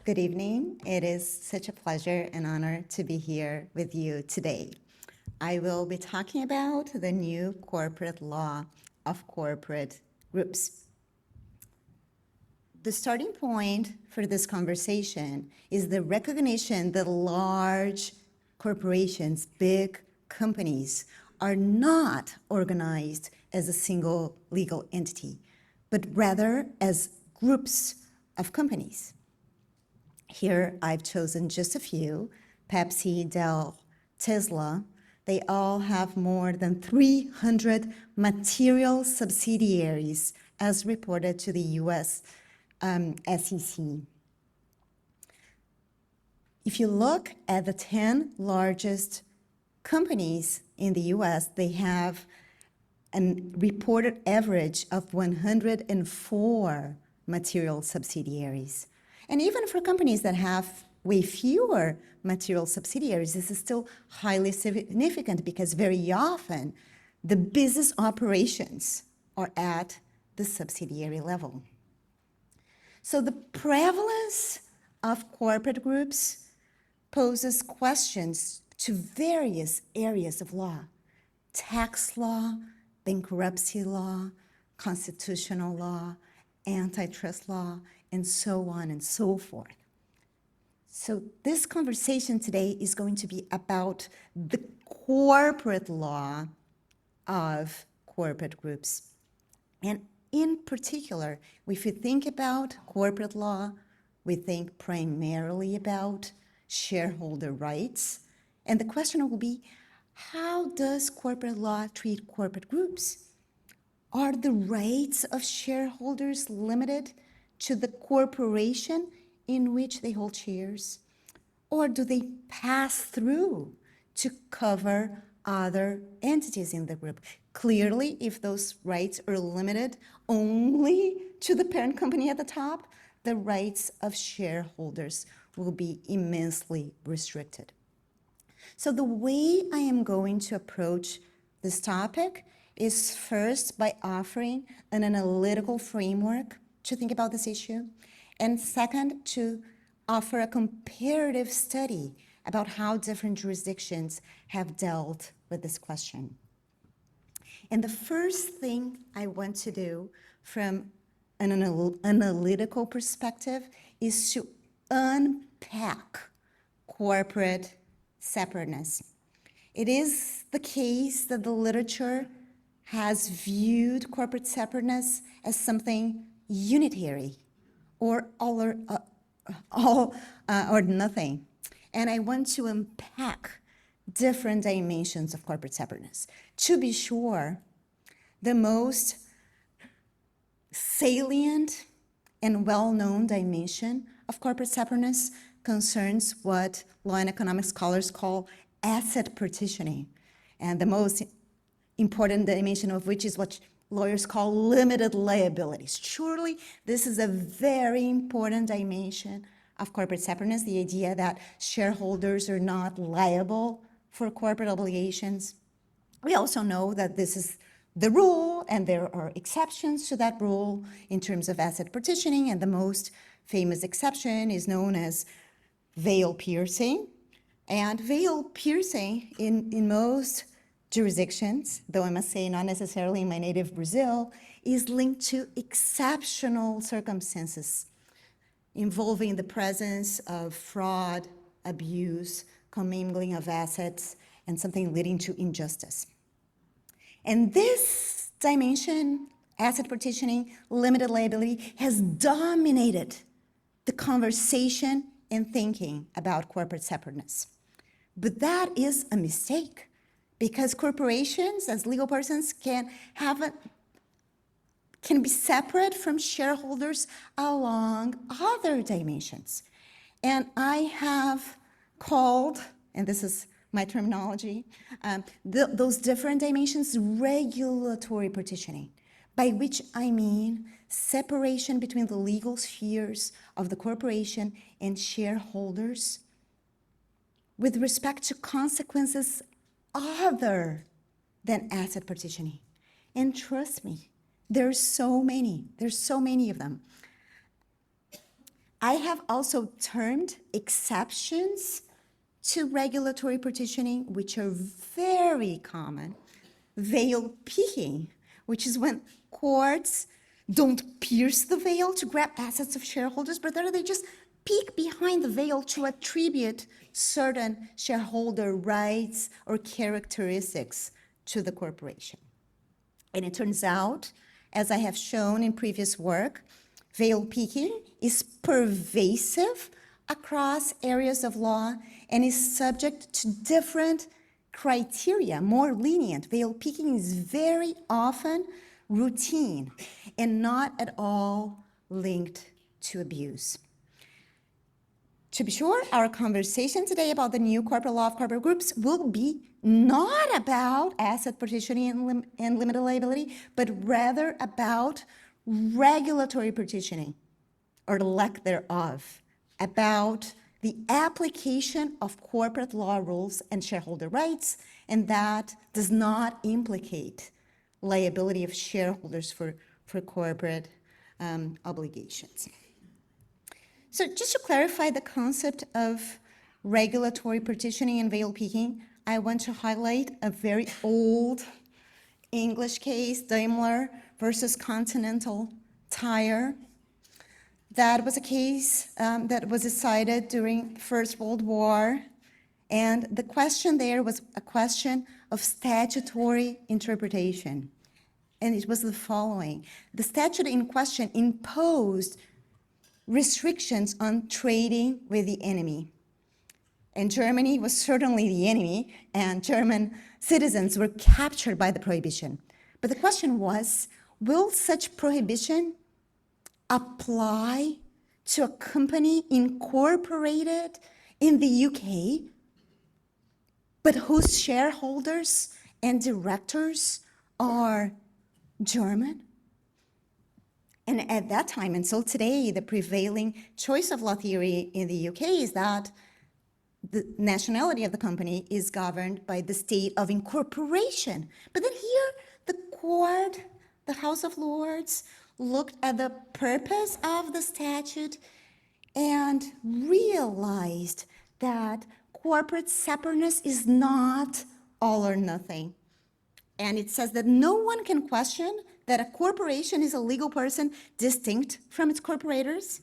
Good evening. It is such a pleasure and honor to be here with you today. I will be talking about the new corporate law of corporate groups. The starting point for this conversation is the recognition that large corporations, big companies, are not organized as a single legal entity, but rather as groups of companies. Here I've chosen just a few: Pepsi, Dell, Tesla. They all have more than 300 material subsidiaries as reported to the US SEC. If you look at the 10 largest companies in the US, they have a reported average of 104 material subsidiaries. And even for companies that have way fewer material subsidiaries, this is still highly significant because very often the business operations are at the subsidiary level. So the prevalence of corporate groups poses questions to various areas of law: tax law, bankruptcy law, constitutional law, antitrust law, and so on and so forth. So this conversation today is going to be about the corporate law of corporate groups. And in particular, if you think about corporate law, we think primarily about shareholder rights. And the question will be, how does corporate law treat corporate groups? Are the rights of shareholders limited to the corporation in which they hold shares? Or do they pass through to cover other entities in the group? Clearly, if those rights are limited only to the parent company at the top, the rights of shareholders will be immensely restricted. So the way I am going to approach this topic is first by offering an analytical framework to think about this issue, and second, to offer a comparative study about how different jurisdictions have dealt with this question. And the first thing I want to do from an analytical perspective is to unpack corporate separateness. It is the case that the literature has viewed corporate separateness as something unitary or all or nothing. And I want to unpack different dimensions of corporate separateness. To be sure, the most salient and well-known dimension of corporate separateness concerns what law and economic scholars call asset partitioning. And the most important dimension of which is what lawyers call limited liabilities. Surely, this is a very important dimension of corporate separateness, the idea that shareholders are not liable for corporate obligations. We also know that this is the rule, and there are exceptions to that rule in terms of asset partitioning, and the most famous exception is known as veil piercing. And veil piercing in most jurisdictions, though I must say not necessarily in my native Brazil, is linked to exceptional circumstances involving the presence of fraud, abuse, commingling of assets, and something leading to injustice. And this dimension, asset partitioning, limited liability, has dominated the conversation and thinking about corporate separateness. But that is a mistake, because corporations as legal persons can be separate from shareholders along other dimensions. And I have called, and this is my terminology, those different dimensions regulatory partitioning, by which I mean separation between the legal spheres of the corporation and shareholders with respect to consequences other than asset partitioning. And trust me, there's so many of them. I have also termed exceptions to regulatory partitioning, which are very common. Veil peeking, which is when courts don't pierce the veil to grab assets of shareholders, but rather they just peek behind the veil to attribute certain shareholder rights or characteristics to the corporation. And it turns out, as I have shown in previous work, veil peeking is pervasive across areas of law and is subject to different criteria, more lenient. Veil peeking is very often routine and not at all linked to abuse. To be sure, our conversation today about the new corporate law of corporate groups will be not about asset partitioning and limited liability, but rather about regulatory partitioning, or the lack thereof, about the application of corporate law rules and shareholder rights, and that does not implicate liability of shareholders for corporate obligations. So just to clarify the concept of regulatory partitioning and veil peeking, I want to highlight a very old English case, Daimler versus Continental Tire. That was a case that was decided during First World War, and the question there was a question of statutory interpretation. And it was the following. The statute in question imposed restrictions on trading with the enemy. And Germany was certainly the enemy, and German citizens were captured by the prohibition. But the question was, will such prohibition apply to a company incorporated in the UK, but whose shareholders and directors are German? And at that time, until today, the prevailing choice of law theory in the UK is that the nationality of the company is governed by the state of incorporation. But then here, the court, the House of Lords, looked at the purpose of the statute and realized that corporate separateness is not all or nothing. And it says that no one can question that a corporation is a legal person distinct from its corporators.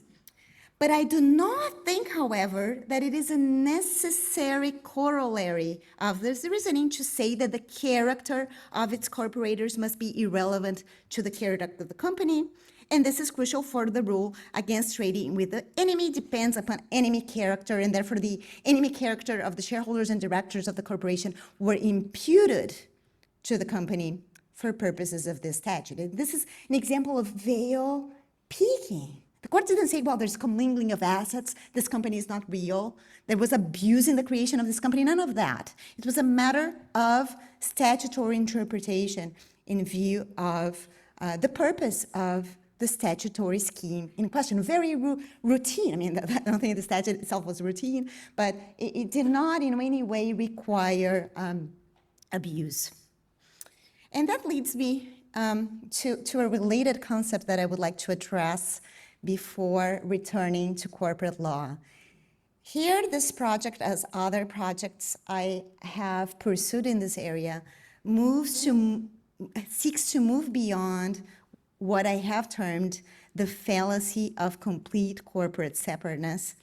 But I do not think, however, that it is a necessary corollary of this reasoning to say that the character of its corporators must be irrelevant to the character of the company. And this is crucial for the rule against trading with the enemy depends upon enemy character, and therefore the enemy character of the shareholders and directors of the corporation were imputed to the company for purposes of this statute. And this is an example of veil peeking. The court didn't say, well, there's commingling of assets, this company is not real, there was abuse in the creation of this company, none of that. It was a matter of statutory interpretation in view of the purpose of the statutory scheme in question. Very routine. I mean, I don't think the statute itself was routine, but it did not in any way require abuse. And that leads me to a related concept that I would like to address before returning to corporate law. Here, this project, as other projects I have pursued in this area, seeks to move beyond what I have termed the fallacy of complete corporate separateness.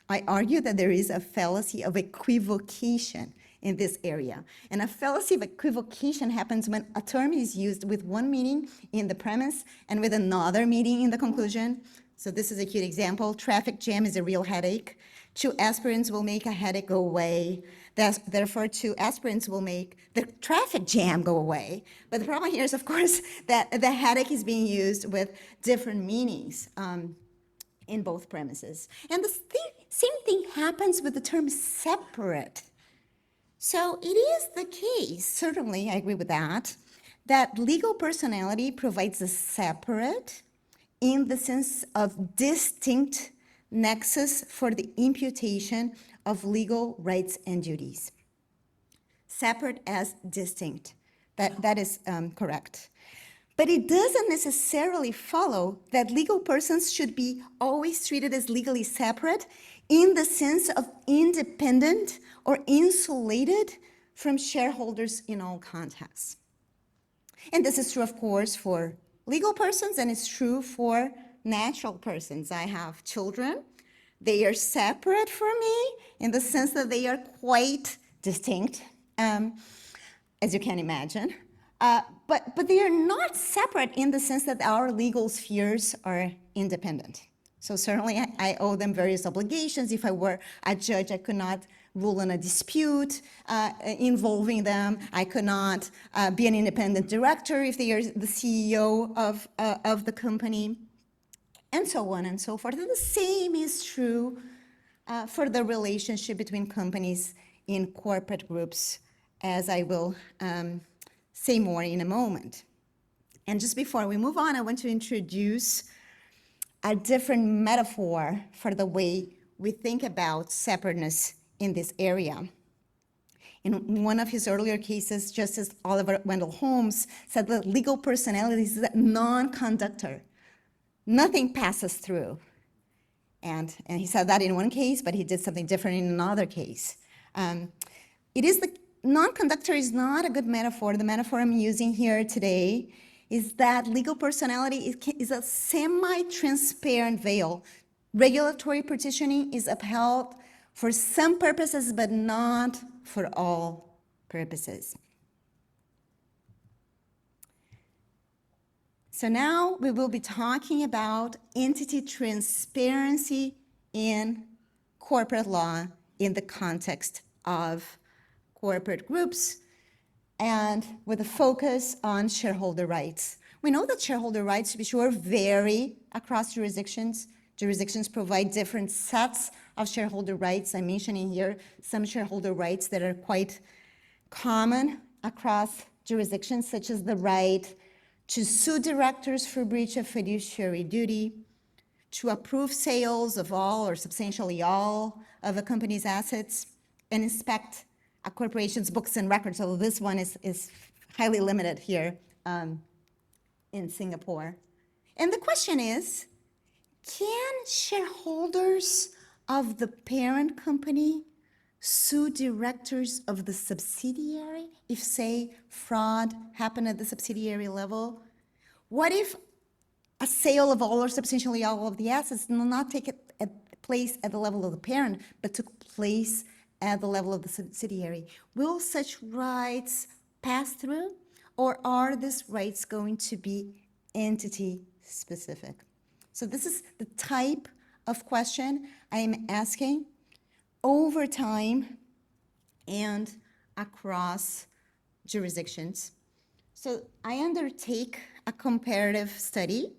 I argue that there is a fallacy of equivocation in this area. And a fallacy of equivocation happens when a term is used with one meaning in the premise and with another meaning in the conclusion. So this is a cute example. Traffic jam is a real headache. 2 aspirins will make a headache go away. Therefore, 2 aspirins will make the traffic jam go away. But the problem here is, of course, that the headache is being used with different meanings in both premises. And the same thing happens with the term separate. So it is the case, certainly I agree with that legal personality provides a separate, in the sense of distinct, nexus for the imputation of legal rights and duties. Separate as distinct, that is correct. But it doesn't necessarily follow that legal persons should be always treated as legally separate in the sense of independent or insulated from shareholders in all contexts. And this is true, of course, for legal persons, and it's true for natural persons. I have children. They are separate from me in the sense that they are quite distinct, as you can imagine. But they are not separate in the sense that our legal spheres are independent. So certainly I owe them various obligations. If I were a judge, I could not rule on a dispute involving them. I could not be an independent director if they are the CEO of the company, and so on and so forth. And the same is true for the relationship between companies in corporate groups, as I will say more in a moment. And just before we move on, I want to introduce a different metaphor for the way we think about separateness in this area. In one of his earlier cases, Justice Oliver Wendell Holmes said that legal personality is a non-conductor. Nothing passes through. And he said that in one case, but he did something different in another case. Non-conductor is not a good metaphor. The metaphor I'm using here today is that legal personality is a semi-transparent veil. Regulatory petitioning is upheld for some purposes, but not for all purposes. So now we will be talking about entity transparency in corporate law in the context of corporate groups, and with a focus on shareholder rights. We know that shareholder rights, to be sure, vary across jurisdictions. Jurisdictions provide different sets of shareholder rights. I'm mentioning here some shareholder rights that are quite common across jurisdictions, such as the right to sue directors for breach of fiduciary duty, to approve sales of all or substantially all of a company's assets, and inspect a corporation's books and records, although this one is highly limited here in Singapore. And the question is, can shareholders of the parent company sue directors of the subsidiary if, say, fraud happened at the subsidiary level? What if a sale of all or substantially all of the assets did not take place at the level of the parent, but took place at the level of the subsidiary? Will such rights pass through, or are these rights going to be entity specific? So this is the type of question I am asking over time and across jurisdictions. So I undertake a comparative study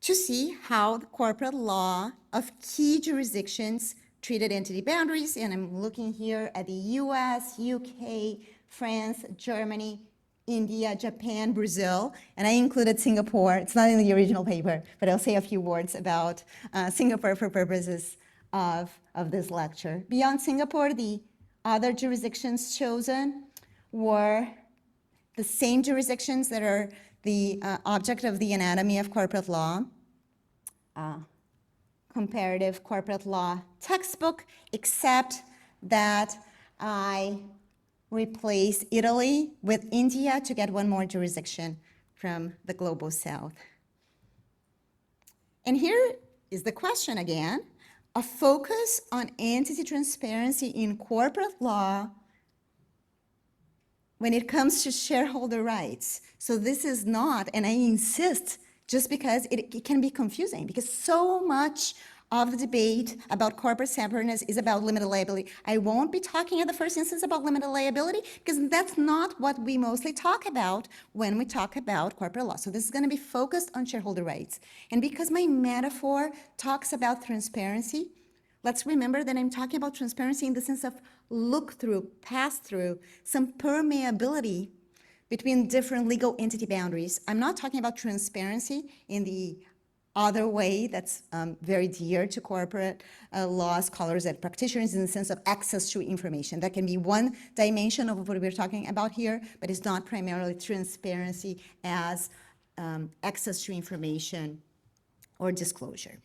to see how the corporate law of key jurisdictions treated entity boundaries, and I'm looking here at the US, UK, France, Germany, India, Japan, Brazil, and I included Singapore. It's not in the original paper, but I'll say a few words about Singapore for purposes of this lecture. Beyond Singapore, the other jurisdictions chosen were the same jurisdictions that are the object of the Anatomy of Corporate Law, comparative corporate law textbook, except that I replace Italy with India to get one more jurisdiction from the global south. And here is the question again: a focus on entity transparency in corporate law when it comes to shareholder rights. So this is not, and I insist, just because it can be confusing, because so much of the debate about corporate separateness is about limited liability. I won't be talking at the first instance about limited liability, because that's not what we mostly talk about when we talk about corporate law. So this is going to be focused on shareholder rights. And because my metaphor talks about transparency, let's remember that I'm talking about transparency in the sense of look-through, pass-through, some permeability between different legal entity boundaries. I'm not talking about transparency in the other way that's very dear to corporate law scholars and practitioners in the sense of access to information. That can be one dimension of what we're talking about here, but it's not primarily transparency as access to information or disclosure.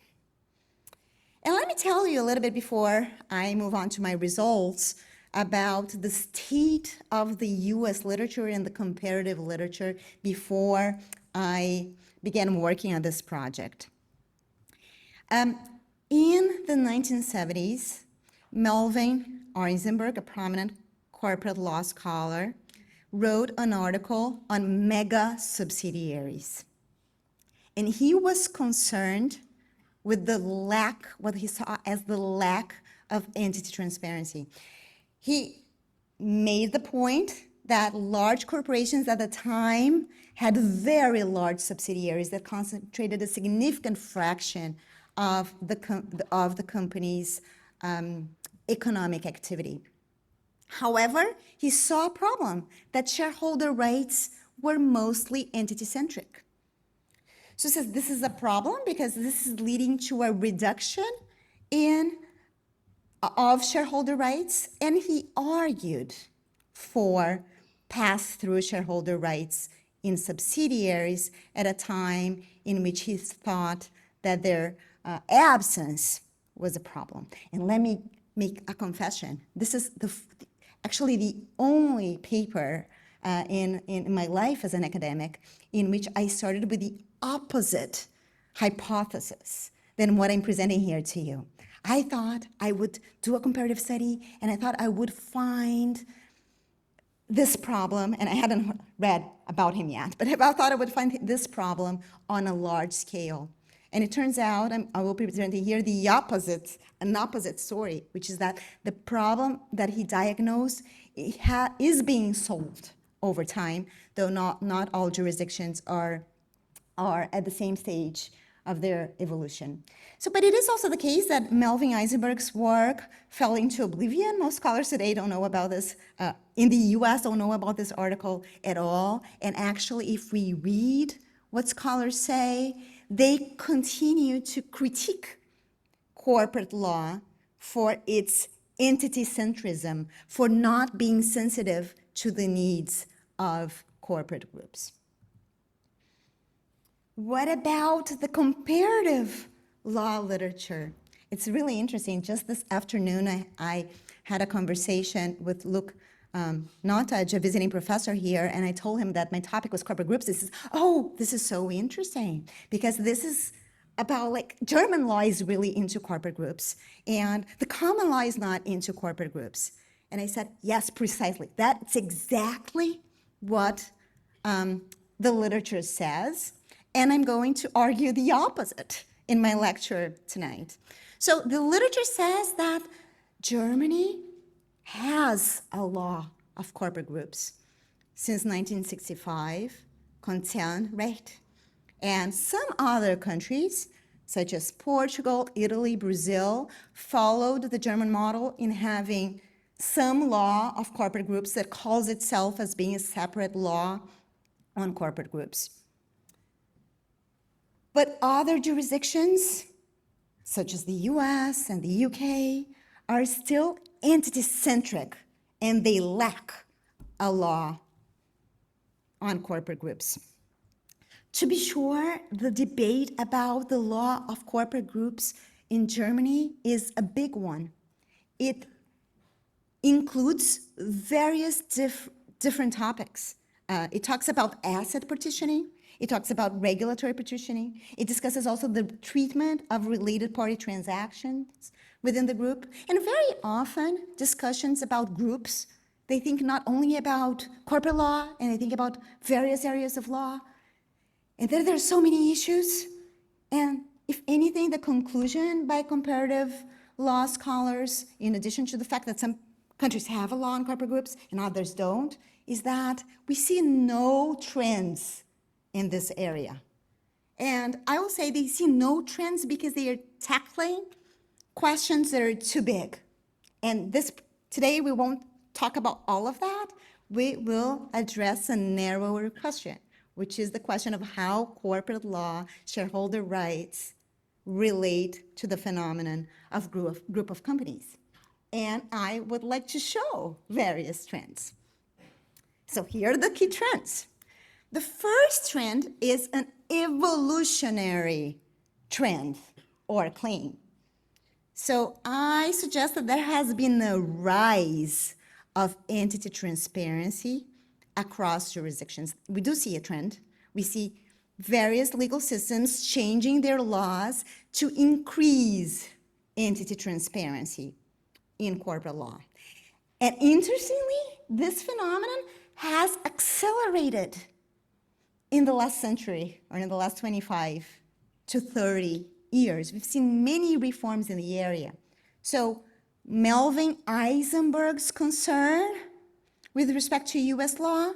And let me tell you a little bit before I move on to my results about the state of the US literature and the comparative literature before I began working on this project. In the 1970s, Melvin Eisenberg, a prominent corporate law scholar, wrote an article on mega subsidiaries. And he was concerned with the lack, what he saw as the lack of entity transparency. He made the point that large corporations at the time had very large subsidiaries that concentrated a significant fraction of the company's economic activity. However, he saw a problem that shareholder rights were mostly entity-centric. So he says this is a problem because this is leading to a reduction of shareholder rights, and he argued for pass-through shareholder rights in subsidiaries at a time in which he thought that their absence was a problem. And let me make a confession. This is actually the only paper in my life as an academic in which I started with the opposite hypothesis than what I'm presenting here to you. I thought I would do a comparative study, and I thought I would find this problem, and I hadn't read about him yet, but I thought I would find this problem on a large scale. And it turns out, I will be presenting here an opposite story, which is that the problem that he diagnosed is being solved over time, though not all jurisdictions are at the same stage of their evolution. So, but it is also the case that Melvin Eisenberg's work fell into oblivion. Most scholars today don't know about this, in the US don't know about this article at all. And actually, if we read what scholars say, they continue to critique corporate law for its entity centrism, for not being sensitive to the needs of corporate groups. What about the comparative law literature? It's really interesting. Just this afternoon, I had a conversation with Luke Nottage, a visiting professor here, and I told him that my topic was corporate groups. He says, oh, this is so interesting, because this is about, like, German law is really into corporate groups, and the common law is not into corporate groups. And I said, yes, precisely. That's exactly what the literature says. And I'm going to argue the opposite in my lecture tonight. So the literature says that Germany has a law of corporate groups since 1965, Konzernrecht, and some other countries, such as Portugal, Italy, Brazil, followed the German model in having some law of corporate groups that calls itself as being a separate law on corporate groups. But other jurisdictions, such as the US and the UK, are still entity-centric, and they lack a law on corporate groups. To be sure, the debate about the law of corporate groups in Germany is a big one. It includes various different topics. It talks about asset partitioning. It talks about regulatory partitioning. It discusses also the treatment of related party transactions within the group. And very often, discussions about groups, they think not only about corporate law, and they think about various areas of law. And then there are so many issues. And if anything, the conclusion by comparative law scholars, in addition to the fact that some countries have a law on corporate groups and others don't, is that we see no trends in this area. And I will say they see no trends because they are tackling questions that are too big. And today we won't talk about all of that. We will address a narrower question, which is the question of how corporate law, shareholder rights relate to the phenomenon of group of companies. And I would like to show various trends. So here are the key trends. The first trend is an evolutionary trend or claim. So I suggest that there has been a rise of entity transparency across jurisdictions. We do see a trend. We see various legal systems changing their laws to increase entity transparency in corporate law. And interestingly, this phenomenon has accelerated in the last century, or in the last 25 to 30 years. We've seen many reforms in the area. So Melvin Eisenberg's concern with respect to US law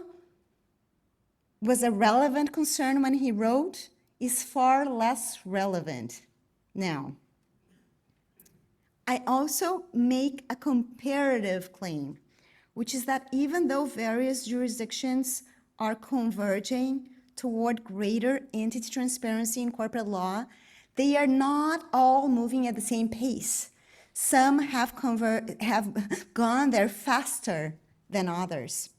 was a relevant concern when he wrote, is far less relevant now. I also make a comparative claim, which is that even though various jurisdictions are converging toward greater entity transparency in corporate law, they are not all moving at the same pace. Some have gone there faster than others.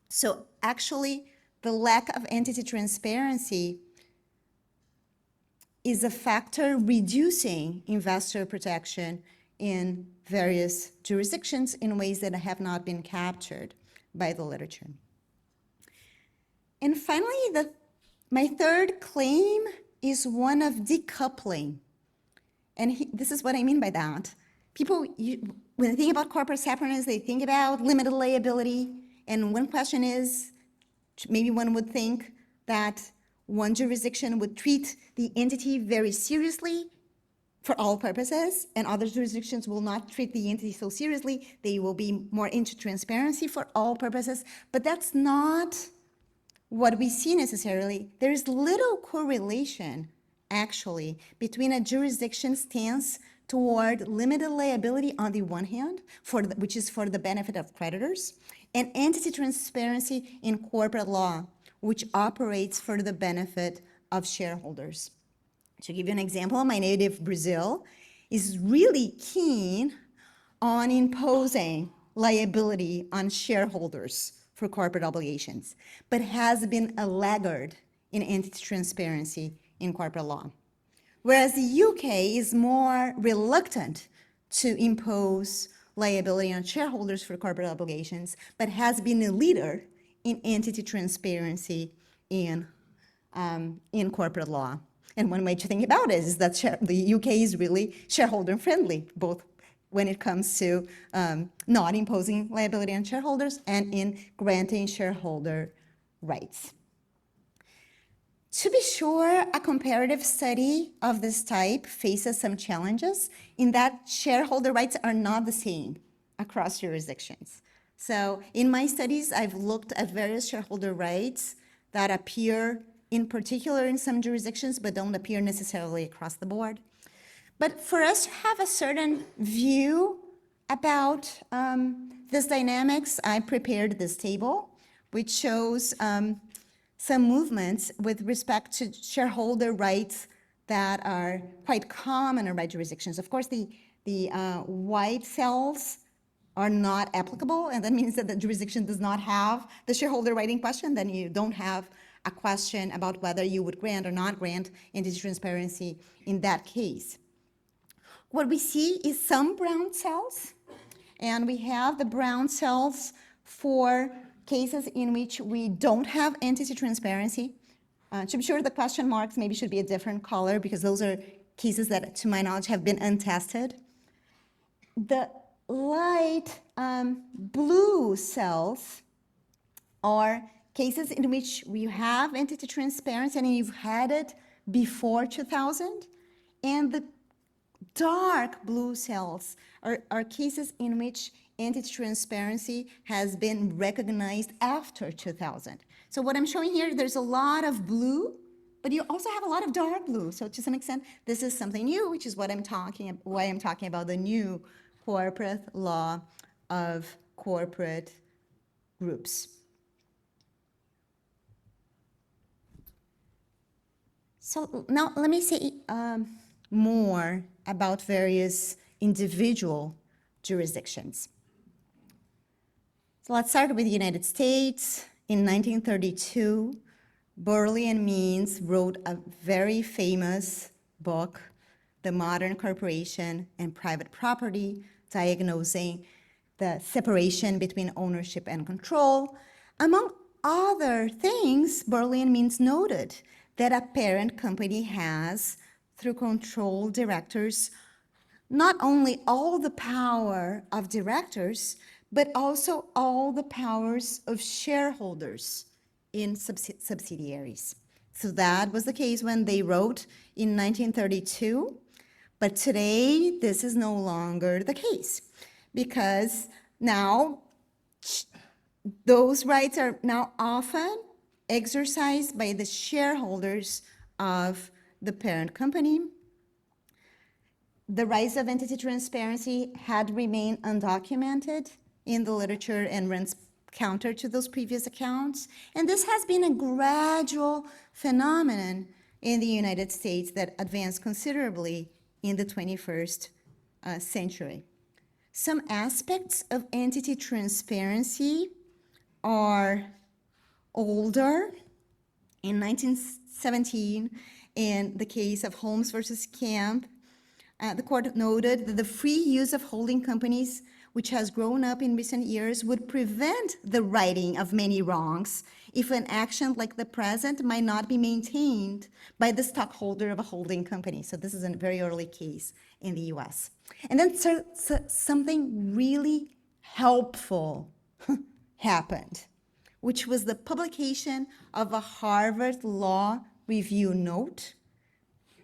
So actually, the lack of entity transparency is a factor reducing investor protection in various jurisdictions in ways that have not been captured by the literature. And finally, my third claim is one of decoupling. And this is what I mean by that. People, when they think about corporate separateness, they think about limited liability. And one question is, maybe one would think that one jurisdiction would treat the entity very seriously for all purposes, and other jurisdictions will not treat the entity so seriously. They will be more into transparency for all purposes. But that's not what we see necessarily. There is little correlation, actually, between a jurisdiction's stance toward limited liability on the one hand, which is for the benefit of creditors, and entity transparency in corporate law, which operates for the benefit of shareholders. To give you an example, my native Brazil is really keen on imposing liability on shareholders for corporate obligations, but has been a laggard in entity transparency in corporate law. Whereas the UK is more reluctant to impose liability on shareholders for corporate obligations, but has been a leader in entity transparency in corporate law. And one way to think about it is that the UK is really shareholder friendly, both when it comes to not imposing liability on shareholders and in granting shareholder rights. To be sure, a comparative study of this type faces some challenges in that shareholder rights are not the same across jurisdictions. So in my studies, I've looked at various shareholder rights that appear in particular in some jurisdictions, but don't appear necessarily across the board. But for us to have a certain view about this dynamics, I prepared this table, which shows some movements with respect to shareholder rights that are quite common in right jurisdictions. Of course, the white cells are not applicable, and that means that the jurisdiction does not have the shareholder right in question. Then you don't have a question about whether you would grant or not grant entity transparency in that case. What we see is some brown cells, and we have the brown cells for cases in which we don't have entity transparency. To be sure, the question marks maybe should be a different color because those are cases that, to my knowledge, have been untested. The light blue cells are cases in which we have entity transparency and you've had it before 2000, and the dark blue cells are cases in which entity transparency has been recognized after 2000. So what I'm showing here, there's a lot of blue, but you also have a lot of dark blue. So to some extent, this is something new, which is what why I'm talking about the new corporate law of corporate groups. So now let me say more about various individual jurisdictions. So let's start with the United States. In 1932, Burley and Means wrote a very famous book, The Modern Corporation and Private Property, diagnosing the separation between ownership and control. Among other things, Burley and Means noted that a parent company has, through control directors, not only all the power of directors, but also all the powers of shareholders in subsidiaries. So that was the case when they wrote in 1932, but today this is no longer the case because now those rights are now often exercised by the shareholders of the parent company. The rise of entity transparency had remained undocumented in the literature and runs counter to those previous accounts. And this has been a gradual phenomenon in the United States that advanced considerably in the 21st century. Some aspects of entity transparency are older. In 1917, in the case of Holmes versus Camp, the court noted that the free use of holding companies, which has grown up in recent years, would prevent the righting of many wrongs if an action like the present might not be maintained by the stockholder of a holding company. So this is a very early case in the US. And then something really helpful happened, which was the publication of a Harvard Law Review note,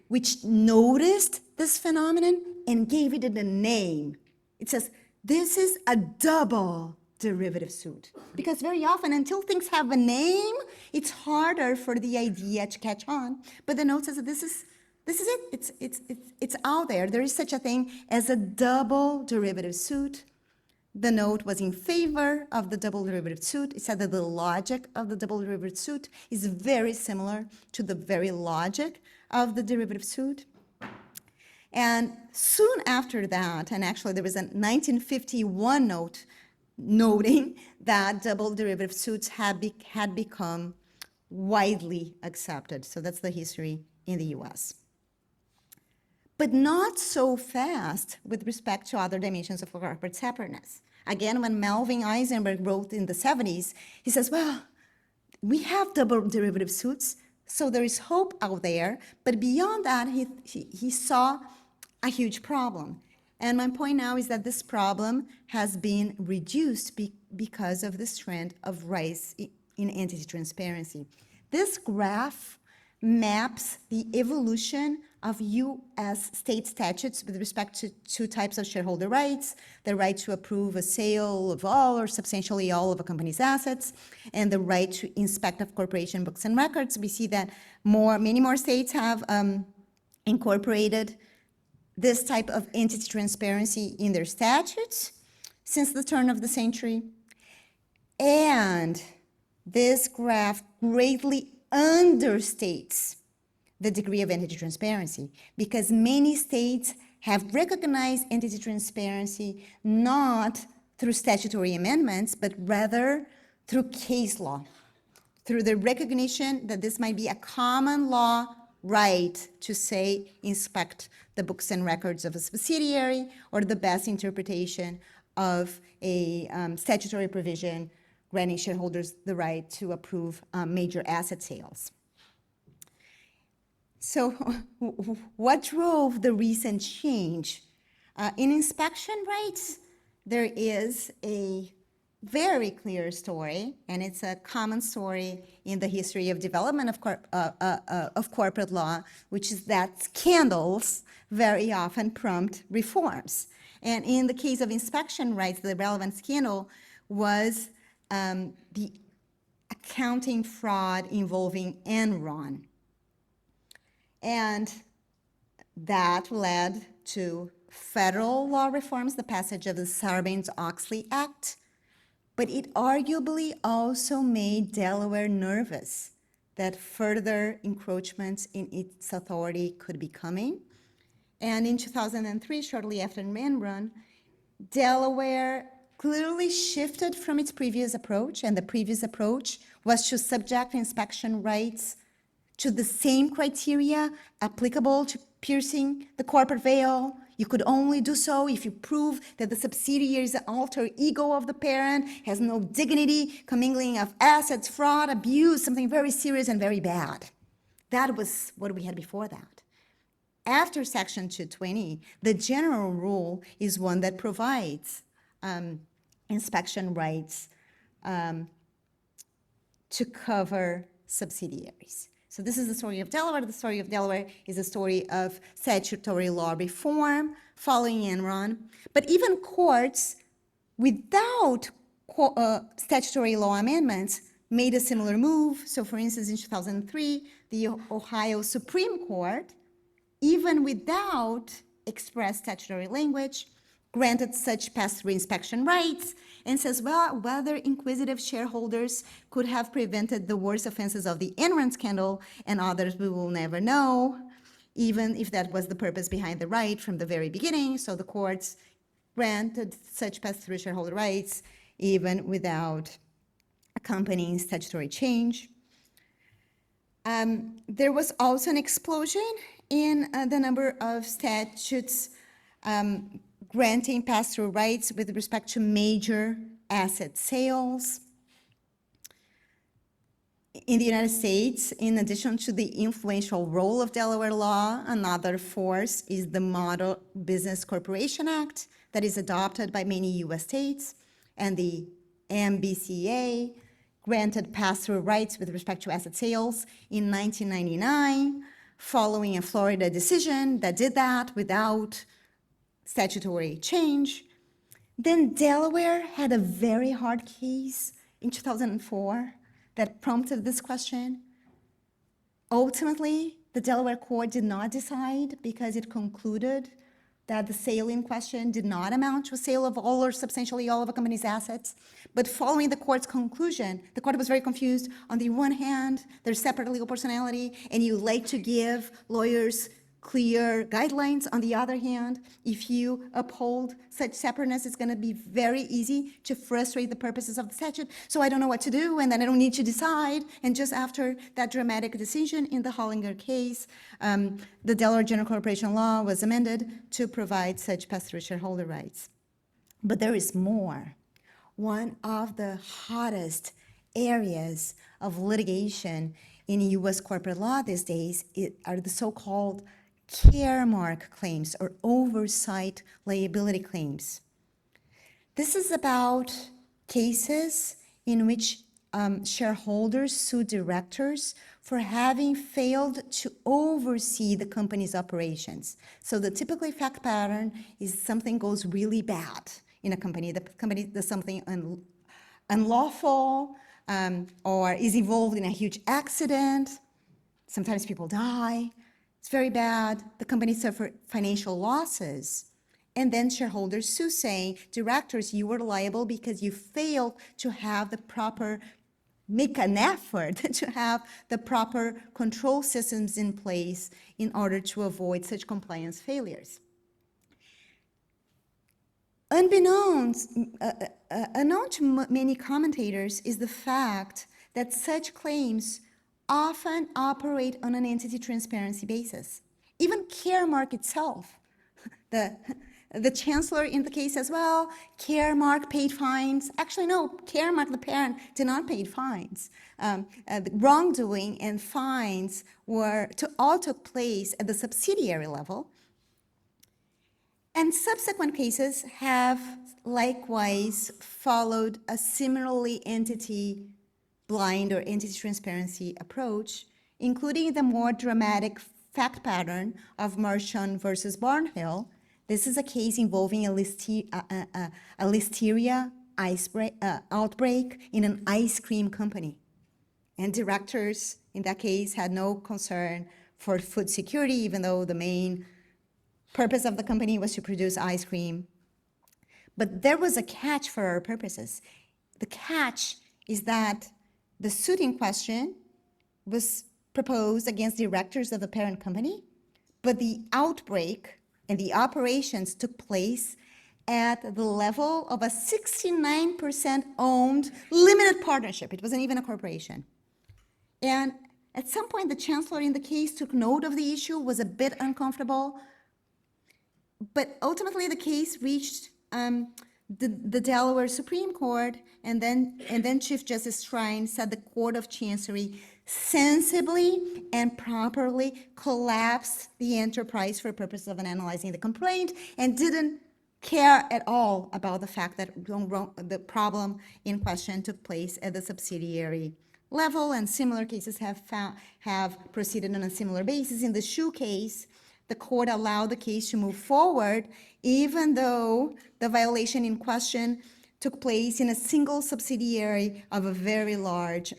which noticed this phenomenon and gave it a name. It says, this is a double derivative suit. Because very often, until things have a name, it's harder for the idea to catch on. But the note says that this is it. It's out there. There is such a thing as a double derivative suit. The note was in favor of the double derivative suit. It said that the logic of the double derivative suit is very similar to the very logic of the derivative suit. And soon after that, and actually there was a 1951 note noting that double derivative suits had become widely accepted. So that's the history in the US. But not so fast with respect to other dimensions of corporate separateness. Again, when Melvin Eisenberg wrote in the 70s, he says, well, we have double derivative suits, so there is hope out there. But beyond that, he saw a huge problem. And my point now is that this problem has been reduced because of this trend of rise in entity transparency. This graph maps the evolution of U.S. state statutes with respect to two types of shareholder rights: the right to approve a sale of all or substantially all of a company's assets, and the right to inspect of corporation books and records. We see that many more states have incorporated this type of entity transparency in their statutes since the turn of the century. And this graph greatly understates the degree of entity transparency because many states have recognized entity transparency not through statutory amendments, but rather through case law, through the recognition that this might be a common law right to, say, inspect the books and records of a subsidiary, or the best interpretation of a statutory provision granting shareholders the right to approve major asset sales. So what drove the recent change? In inspection rights, there is a very clear story, and it's a common story in the history of development of corporate law, which is that scandals very often prompt reforms. And in the case of inspection rights, the relevant scandal was the accounting fraud involving Enron. And that led to federal law reforms, the passage of the Sarbanes-Oxley Act, but it arguably also made Delaware nervous that further encroachments in its authority could be coming. And in 2003, shortly after Enron, Delaware clearly shifted from its previous approach, and the previous approach was to subject inspection rights to the same criteria applicable to piercing the corporate veil. You could only do so if you prove that the subsidiary is an alter ego of the parent, has no dignity, commingling of assets, fraud, abuse, something very serious and very bad. That was what we had before that. After Section 220, the general rule is one that provides inspection rights to cover subsidiaries. So this is the story of Delaware. The story of Delaware is a story of statutory law reform following Enron. But even courts without statutory law amendments made a similar move. So for instance, in 2003, the Ohio Supreme Court, even without express statutory language, granted such pass-through inspection rights and says, well, whether inquisitive shareholders could have prevented the worst offenses of the Enron scandal and others we will never know, even if that was the purpose behind the right from the very beginning. So the courts granted such pass-through shareholder rights even without accompanying statutory change. There was also an explosion in the number of statutes granting pass-through rights with respect to major asset sales. In the United States, in addition to the influential role of Delaware law, another force is the Model Business Corporation Act that is adopted by many U.S. states, and the MBCA granted pass-through rights with respect to asset sales in 1999, following a Florida decision that did that without statutory change. Then Delaware had a very hard case in 2004 that prompted this question. Ultimately, the Delaware court did not decide because it concluded that the sale in question did not amount to a sale of all or substantially all of a company's assets. But following the court's conclusion, the court was very confused. On the one hand, there's separate legal personality, and you like to give lawyers clear guidelines. On the other hand, if you uphold such separateness, it's going to be very easy to frustrate the purposes of the statute. So I don't know what to do, and then I don't need to decide. And just after that dramatic decision in the Hollinger case, the Delaware General Corporation Law was amended to provide such pass-through shareholder rights. But there is more. One of the hottest areas of litigation in U.S. corporate law these days are the so-called Caremark claims or oversight liability claims. This is about cases in which shareholders sue directors for having failed to oversee the company's operations. So the typical fact pattern is something goes really bad in a company. The company does something unlawful or is involved in a huge accident. Sometimes people die. It's very bad. The company suffered financial losses. And then shareholders sue saying, directors, you were liable because you failed to have the proper, make an effort to have the proper control systems in place in order to avoid such compliance failures. Unknown to many commentators is the fact that such claims often operate on an entity transparency basis. Even Caremark itself, the chancellor in the case as well, Caremark paid fines. Actually, no, Caremark, the parent, did not pay fines. The wrongdoing and fines all took place at the subsidiary level. And subsequent cases have likewise followed a similarly entity blind or entity transparency approach, including the more dramatic fact pattern of Marchand versus Barnhill. This is a case involving a listeria outbreak in an ice cream company. And directors in that case had no concern for food security, even though the main purpose of the company was to produce ice cream. But there was a catch for our purposes. The catch is that the suit in question was proposed against directors of the parent company, but the outbreak and the operations took place at the level of a 69% owned limited partnership. It wasn't even a corporation. And at some point, the chancellor in the case took note of the issue, was a bit uncomfortable, but ultimately the case reached the Delaware Supreme Court, and then Chief Justice Shrine said the Court of Chancery sensibly and properly collapsed the enterprise for purposes of analyzing the complaint and didn't care at all about the fact that the problem in question took place at the subsidiary level, and similar cases have proceeded on a similar basis. In the Shoe case, the court allowed the case to move forward, even though the violation in question took place in a single subsidiary of a very large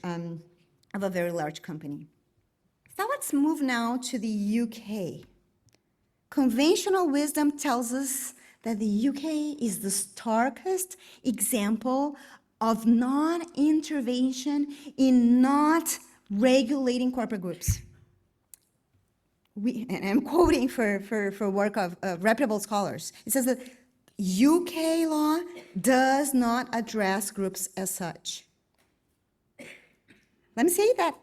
company. So let's move now to the UK. Conventional wisdom tells us that the UK is the starkest example of non-intervention in not regulating corporate groups. And I'm quoting for work of reputable scholars. It says that UK law does not address groups as such. Let me say that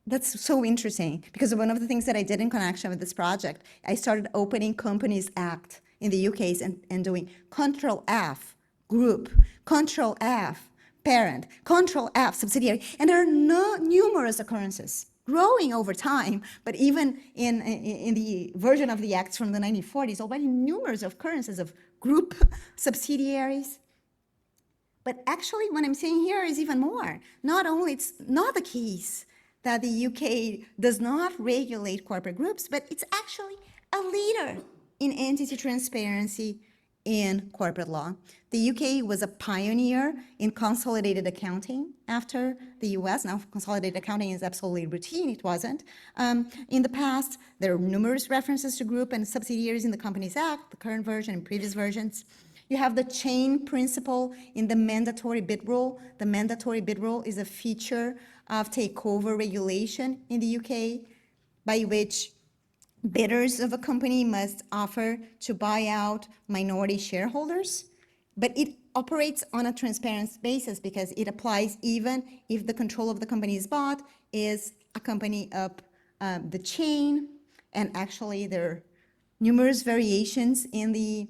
that's so interesting, because one of the things that I did in connection with this project, I started opening Companies Act in the UK and doing Control F, group, Control F, parent, Control F, subsidiary, and there are numerous occurrences growing over time, but even in the version of the acts from the 1940s, already numerous occurrences of group subsidiaries. But actually, what I'm saying here is even more. Not only it's not the case that the UK does not regulate corporate groups, but it's actually a leader in entity transparency in corporate law. The UK was a pioneer in consolidated accounting after the US. Now, consolidated accounting is absolutely routine. It wasn't. In the past, there are numerous references to group and subsidiaries in the Companies Act, the current version and previous versions. You have the chain principle in the mandatory bid rule. The mandatory bid rule is a feature of takeover regulation in the UK by which bidders of a company must offer to buy out minority shareholders, but it operates on a transparent basis because it applies even if the control of the company is bought is a company up the chain. And actually there are numerous variations in the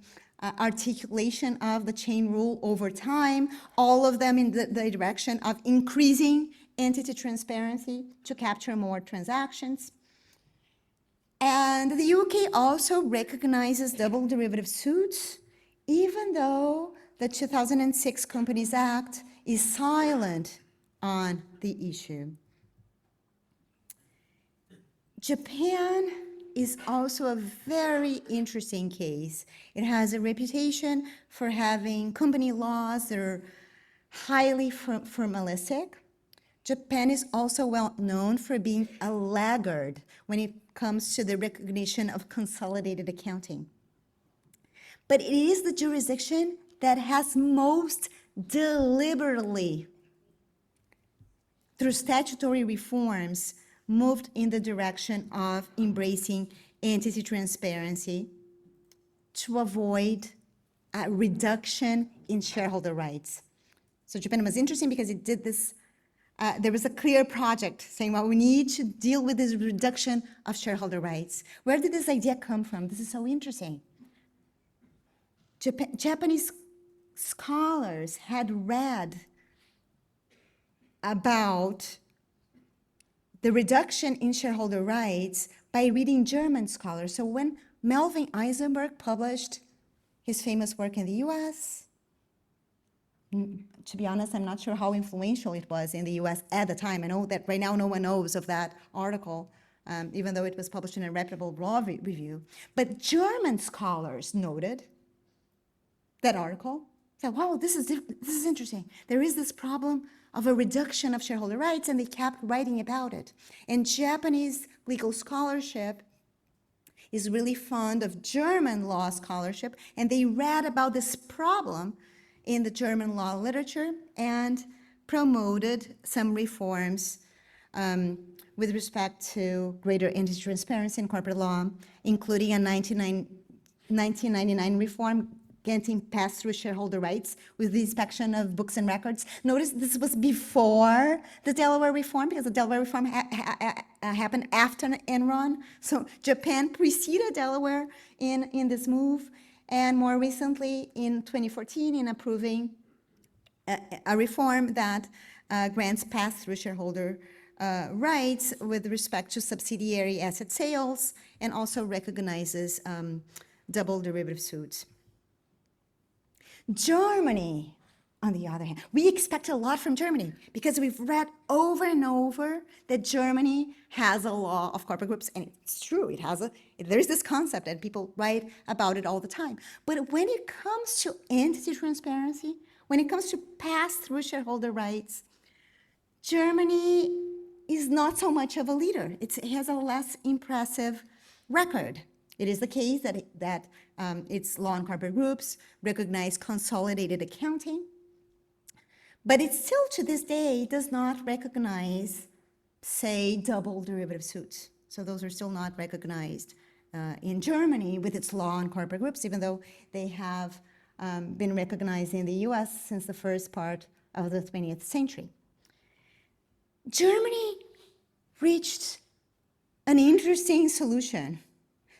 articulation of the chain rule over time, all of them in the direction of increasing entity transparency to capture more transactions. And the UK also recognizes double derivative suits, even though the 2006 Companies Act is silent on the issue. Japan is also a very interesting case. It has a reputation for having company laws that are highly formalistic. Japan is also well known for being a laggard when it comes to the recognition of consolidated accounting. But it is the jurisdiction that has most deliberately, through statutory reforms, moved in the direction of embracing entity transparency to avoid a reduction in shareholder rights. So Japan was interesting because it did this. There was a clear project saying, well, we need to deal with this reduction of shareholder rights. Where did this idea come from? This is so interesting. Japanese scholars had read about the reduction in shareholder rights by reading German scholars. So when Melvin Eisenberg published his famous work in the US, to be honest, I'm not sure how influential it was in the US at the time. I know that right now no one knows of that article, even though it was published in a reputable law review. But German scholars noted that article, said, wow, this is interesting. There is this problem of a reduction of shareholder rights, and they kept writing about it. And Japanese legal scholarship is really fond of German law scholarship, and they read about this problem in the German law literature and promoted some reforms with respect to greater entity transparency in corporate law, including a 1999 reform granting pass-through shareholder rights with the inspection of books and records. Notice this was before the Delaware reform, because the Delaware reform happened after Enron. So Japan preceded Delaware in this move, and more recently in 2014 in approving a reform that grants pass-through shareholder rights with respect to subsidiary asset sales, and also recognizes double derivative suits. Germany, on the other hand, we expect a lot from Germany because we've read over and over that Germany has a law of corporate groups, and it's true, there's this concept and people write about it all the time. But when it comes to entity transparency, when it comes to pass-through shareholder rights, Germany is not so much of a leader. It has a less impressive record. It is the case that its law on corporate groups recognize consolidated accounting, but it still to this day does not recognize, say, double derivative suits. So those are still not recognized in Germany with its law on corporate groups, even though they have been recognized in the US since the first part of the 20th century. Germany reached an interesting solution.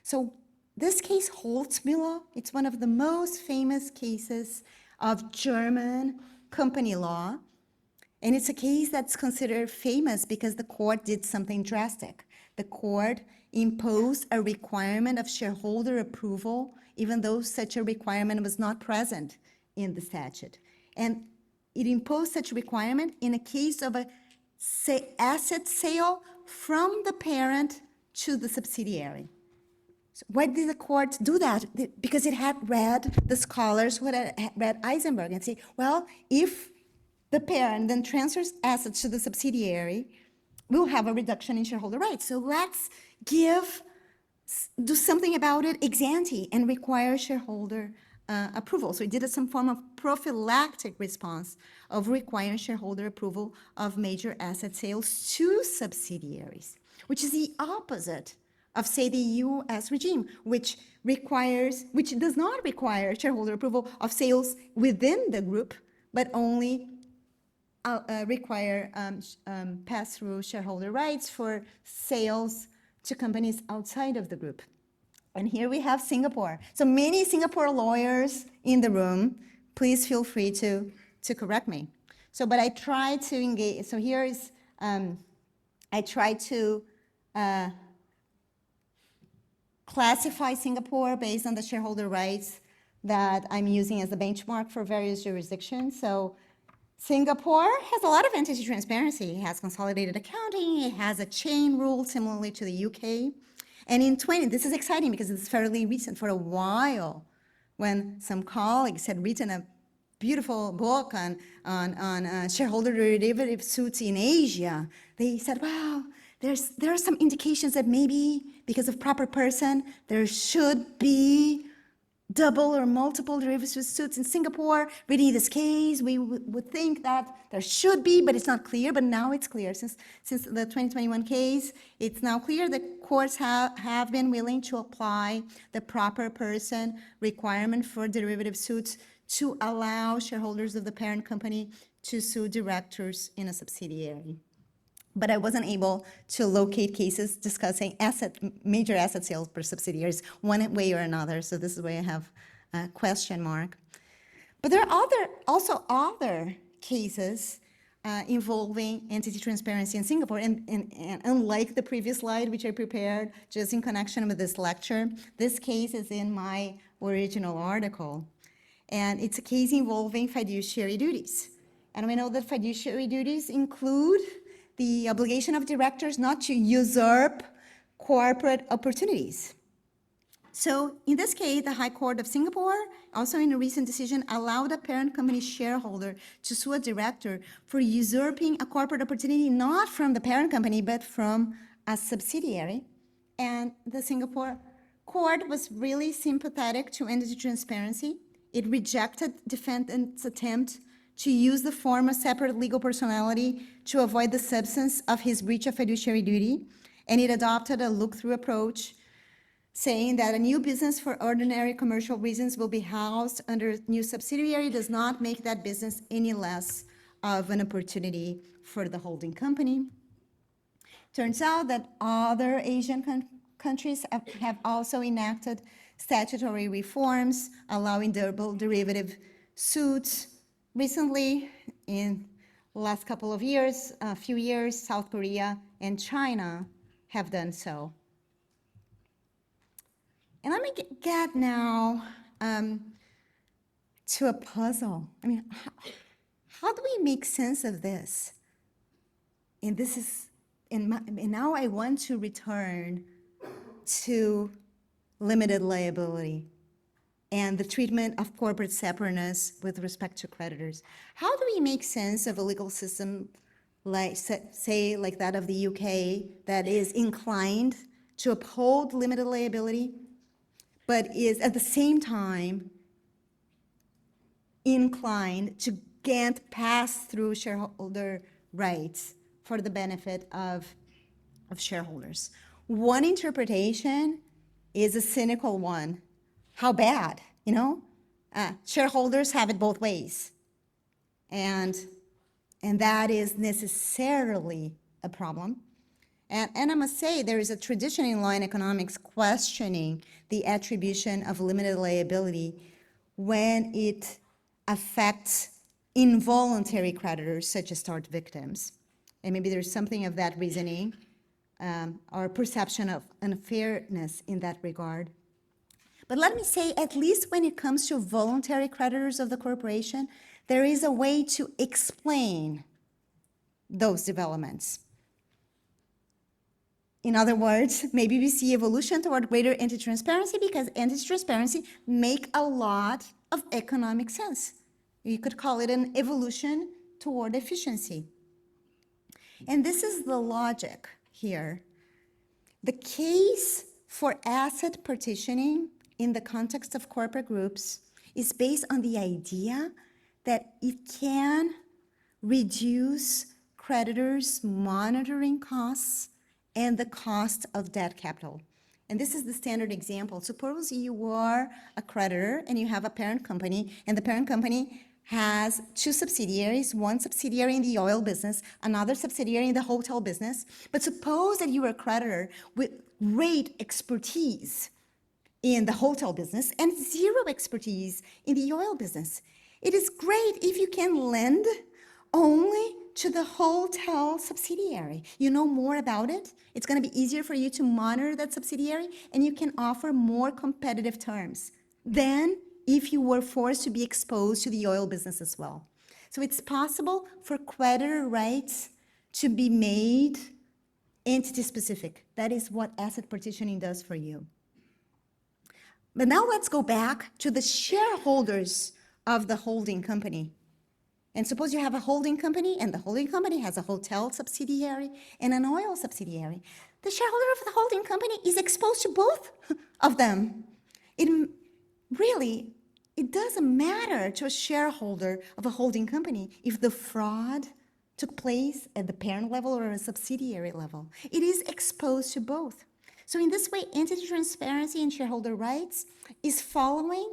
So this case, Holzmüller, it's one of the most famous cases of German company law. And it's a case that's considered famous because the court did something drastic. The court imposed a requirement of shareholder approval, even though such a requirement was not present in the statute. And it imposed such a requirement in a case of a asset sale from the parent to the subsidiary. So why did the court do that? Because it had read, the scholars who had read Eisenberg and say, well, if the parent then transfers assets to the subsidiary, we'll have a reduction in shareholder rights. So let's do something about it ex ante and require shareholder approval. So it did some form of prophylactic response of requiring shareholder approval of major asset sales to subsidiaries, which is the opposite of, say, the US regime, which does not require shareholder approval of sales within the group, but only require pass-through shareholder rights for sales to companies outside of the group. And here we have Singapore. So many Singapore lawyers in the room, please feel free to correct me. So, but I try to engage, so here is, I try to classify Singapore based on the shareholder rights that I'm using as a benchmark for various jurisdictions. So Singapore has a lot of entity transparency. It has consolidated accounting. It has a chain rule similarly to the UK. And in this is exciting because it's fairly recent. For a while, when some colleagues had written a beautiful book on shareholder derivative suits in Asia, they said, wow, there are some indications that maybe because of proper person, there should be double or multiple derivative suits in Singapore. Reading this case, we would think that there should be, but it's not clear. But now it's clear. Since the 2021 case, it's now clear that courts have been willing to apply the proper person requirement for derivative suits to allow shareholders of the parent company to sue directors in a subsidiary. But I wasn't able to locate cases discussing major asset sales per subsidiaries one way or another. So this is why I have a question mark. But there are also other cases involving entity transparency in Singapore. And unlike the previous slide, which I prepared just in connection with this lecture, this case is in my original article. And it's a case involving fiduciary duties. And we know that fiduciary duties include the obligation of directors not to usurp corporate opportunities. So in this case, the High Court of Singapore, also in a recent decision, allowed a parent company shareholder to sue a director for usurping a corporate opportunity not from the parent company, but from a subsidiary. And the Singapore court was really sympathetic to entity transparency. It rejected defendant's attempt to use the form of separate legal personality to avoid the substance of his breach of fiduciary duty, and it adopted a look-through approach, saying that a new business for ordinary commercial reasons will be housed under new subsidiary does not make that business any less of an opportunity for the holding company. Turns out that other Asian countries have also enacted statutory reforms allowing double derivative suits. Recently, in the last couple of years, a few years, South Korea and China have done so. And let me get now to a puzzle. I mean, how do we make sense of this? And this is, and now I want to return to limited liability and the treatment of corporate separateness with respect to creditors. How do we make sense of a legal system like, say, like that of the UK that is inclined to uphold limited liability, but is at the same time inclined to grant pass-through shareholder rights for the benefit of shareholders? One interpretation is a cynical one. How bad, you know? Shareholders have it both ways. And that is necessarily a problem. And I must say, there is a tradition in law and economics questioning the attribution of limited liability when it affects involuntary creditors, such as tort victims. And maybe there's something of that reasoning or perception of unfairness in that regard. But let me say, at least when it comes to voluntary creditors of the corporation, there is a way to explain those developments. In other words, maybe we see evolution toward greater anti-transparency because anti-transparency make a lot of economic sense. You could call it an evolution toward efficiency. And this is the logic here. The case for asset partitioning in the context of corporate groups is based on the idea that it can reduce creditors' monitoring costs and the cost of debt capital. And this is the standard example. Suppose you are a creditor and you have a parent company, and the parent company has two subsidiaries, one subsidiary in the oil business, another subsidiary in the hotel business. But suppose that you are a creditor with great expertise in the hotel business and zero expertise in the oil business. It is great if you can lend only to the hotel subsidiary. You know more about it. It's going to be easier for you to monitor that subsidiary, and you can offer more competitive terms than if you were forced to be exposed to the oil business as well. So it's possible for creditor rights to be made entity specific. That is what asset partitioning does for you. But now let's go back to the shareholders of the holding company. And suppose you have a holding company, and the holding company has a hotel subsidiary and an oil subsidiary. The shareholder of the holding company is exposed to both of them. It doesn't matter to a shareholder of a holding company if the fraud took place at the parent level or a subsidiary level. It is exposed to both. So in this way, entity transparency and shareholder rights is following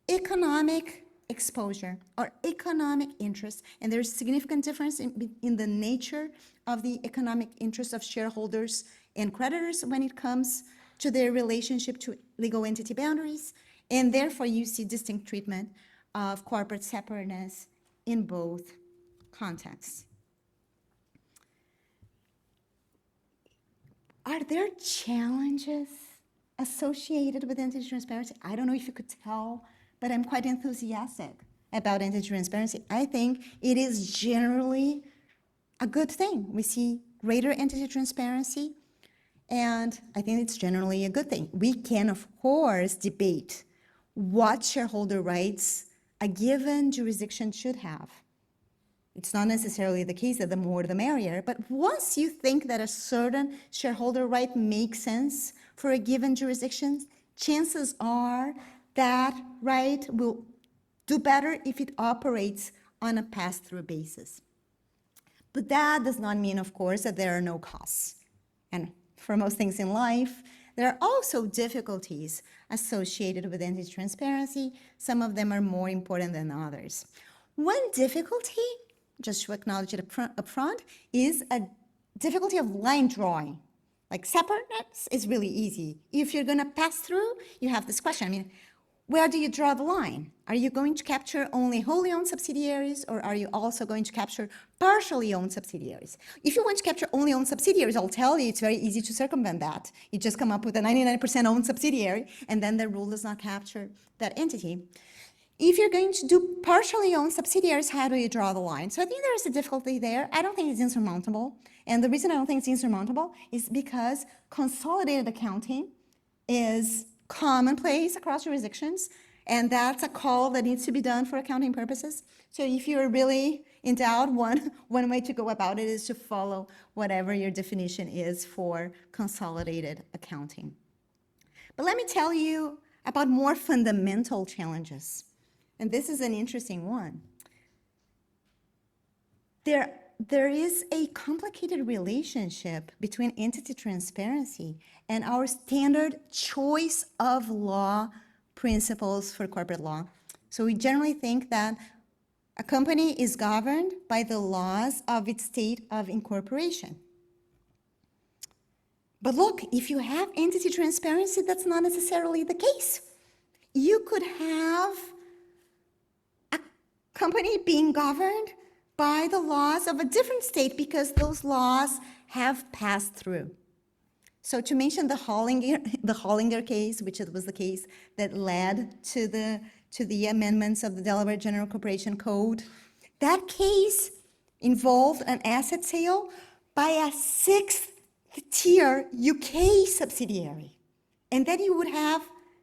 economic exposure or economic interest, and there's significant difference in the nature of the economic interest of shareholders and creditors when it comes to their relationship to legal entity boundaries, and therefore you see distinct treatment of corporate separateness in both contexts. Are there challenges associated with entity transparency? I don't know if you could tell, but I'm quite enthusiastic about entity transparency. I think it is generally a good thing. We see greater entity transparency, and I think it's generally a good thing. We can, of course, debate what shareholder rights a given jurisdiction should have. It's not necessarily the case that the more the merrier, but once you think that a certain shareholder right makes sense for a given jurisdiction, chances are that right will do better if it operates on a pass-through basis. But that does not mean, of course, that there are no costs. And for most things in life, there are also difficulties associated with entity transparency. Some of them are more important than others. One difficulty, just to acknowledge it up front, is a difficulty of line drawing. Like separateness is really easy. If you're going to pass through, you have this question. I mean, where do you draw the line? Are you going to capture only wholly owned subsidiaries, or are you also going to capture partially owned subsidiaries? If you want to capture only owned subsidiaries, I'll tell you it's very easy to circumvent that. You just come up with a 99% owned subsidiary, and then the rule does not capture that entity. If you're going to do partially owned subsidiaries, how do you draw the line? So I think there's a difficulty there. I don't think it's insurmountable. And the reason I don't think it's insurmountable is because consolidated accounting is commonplace across jurisdictions, and that's a call that needs to be done for accounting purposes. So if you're really in doubt, one way to go about it is to follow whatever your definition is for consolidated accounting. But let me tell you about more fundamental challenges. And this is an interesting one. There is a complicated relationship between entity transparency and our standard choice of law principles for corporate law. So we generally think that a company is governed by the laws of its state of incorporation. But look, if you have entity transparency, that's not necessarily the case. You could have a company being governed by the laws of a different state because those laws have passed through. So to mention the Hollinger case, which was the case that led to the amendments of the Delaware General Corporation Code, that case involved an asset sale by a sixth-tier UK subsidiary. And then you would have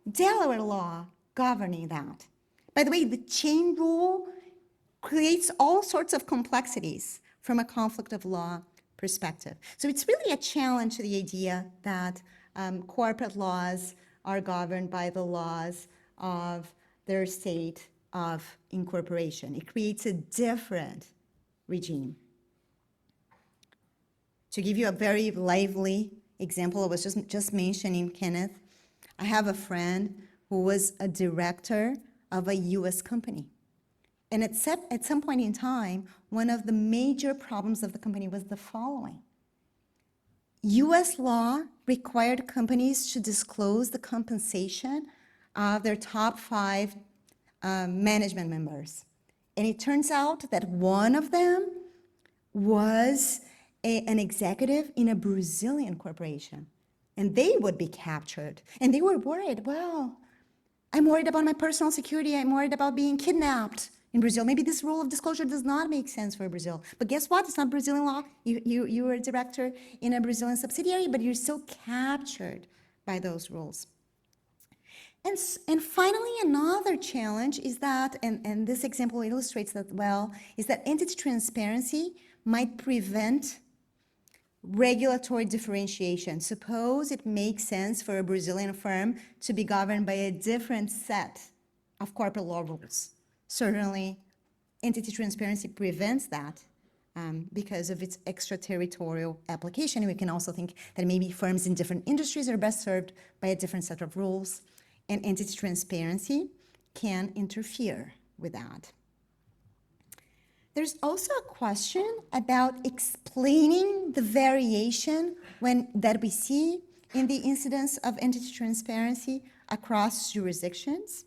Delaware law governing that. By the way, the chain rule creates all sorts of complexities from a conflict of law perspective. So it's really a challenge to the idea that corporate laws are governed by the laws of their state of incorporation. It creates a different regime. To give you a very lively example, I was just mentioning, Kenneth, I have a friend who was a director of a US company. And at some point in time, one of the major problems of the company was the following. US law required companies to disclose the compensation of their top 5 management members. And it turns out that one of them was an executive in a Brazilian corporation. And they would be captured. And they were worried, well, I'm worried about my personal security. I'm worried about being kidnapped in Brazil. Maybe this rule of disclosure does not make sense for Brazil. But guess what? It's not Brazilian law. You were a director in a Brazilian subsidiary, but you're still captured by those rules. And finally, another challenge is that, and this example illustrates that well, is that entity transparency might prevent regulatory differentiation. Suppose it makes sense for a Brazilian firm to be governed by a different set of corporate law rules. Certainly, entity transparency prevents that because of its extraterritorial application. We can also think that maybe firms in different industries are best served by a different set of rules, and entity transparency can interfere with that. There's also a question about explaining the variation that we see in the incidence of entity transparency across jurisdictions.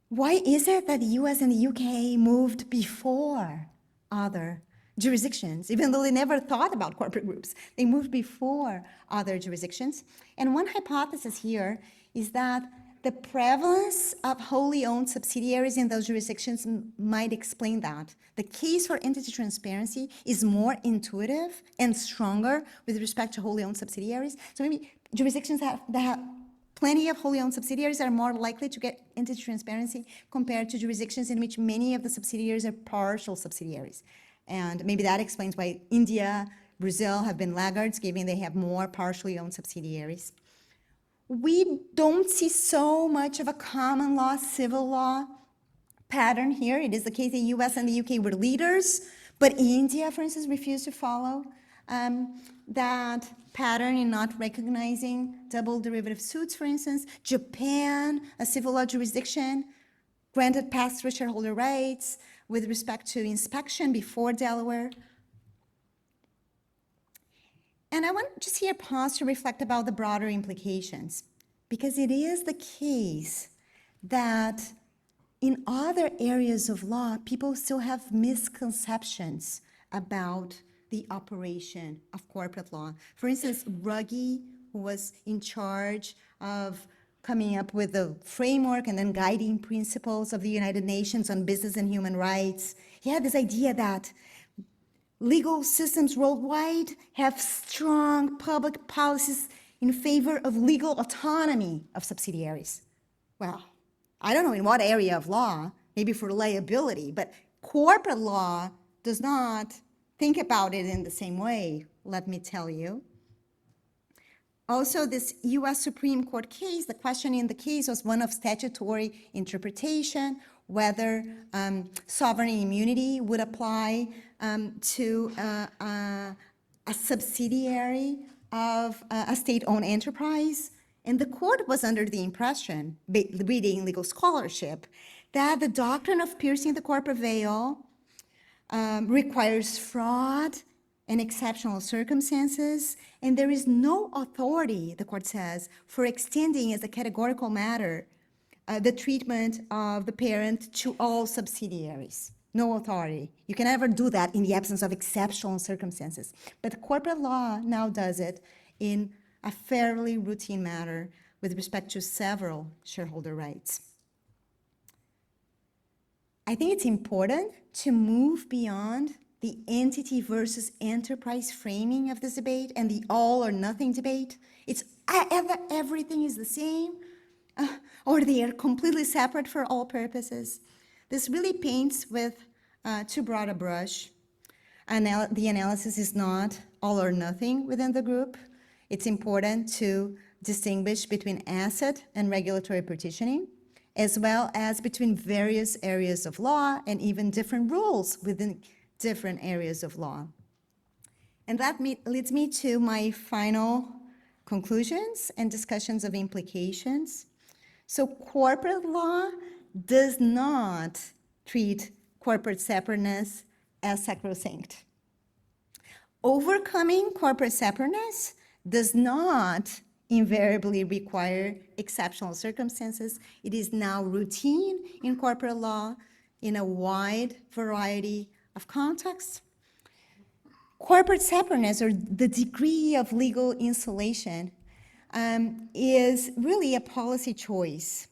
Why is it that the US and the UK moved before other jurisdictions, even though they never thought about corporate groups? They moved before other jurisdictions. And one hypothesis here is that the prevalence of wholly owned subsidiaries in those jurisdictions might explain that. The case for entity transparency is more intuitive and stronger with respect to wholly owned subsidiaries. So maybe jurisdictions that have plenty of wholly owned subsidiaries are more likely to get entity transparency compared to jurisdictions in which many of the subsidiaries are partial subsidiaries. And maybe that explains why India, Brazil have been laggards, given they have more partially owned subsidiaries. We don't see so much of a common law, civil law pattern here. It is the case the US and the UK were leaders, but India, for instance, refused to follow that pattern in not recognizing double derivative suits, for instance. Japan, a civil law jurisdiction, granted pass-through shareholder rights with respect to inspection before Delaware. And I want just here pause to reflect about the broader implications, because it is the case that in other areas of law, people still have misconceptions about the operation of corporate law. For instance, Ruggie, who was in charge of coming up with the framework and then guiding principles of the United Nations on business and human rights, he had this idea that legal systems worldwide have strong public policies in favor of legal autonomy of subsidiaries. Well, I don't know in what area of law, maybe for liability, but corporate law does not think about it in the same way, let me tell you. Also, this US Supreme Court case, the question in the case was one of statutory interpretation, whether sovereign immunity would apply to a subsidiary of a state-owned enterprise. And the court was under the impression, reading legal scholarship, that the doctrine of piercing the corporate veil requires fraud and exceptional circumstances, and there is no authority, the court says, for extending as a categorical matter the treatment of the parent to all subsidiaries. No authority. You can never do that in the absence of exceptional circumstances. But corporate law now does it in a fairly routine matter with respect to several shareholder rights. I think it's important to move beyond the entity versus enterprise framing of this debate and the all or nothing debate. It's either everything is the same or they are completely separate for all purposes. This really paints with too broad a brush. The analysis is not all or nothing within the group. It's important to distinguish between asset and regulatory partitioning, as well as between various areas of law and even different rules within different areas of law. And that leads me to my final conclusions and discussions of implications. So corporate law does not treat corporate separateness as sacrosanct. Overcoming corporate separateness does not invariably require exceptional circumstances. It is now routine in corporate law in a wide variety of contexts. Corporate separateness, or the degree of legal insulation, is really a policy choice.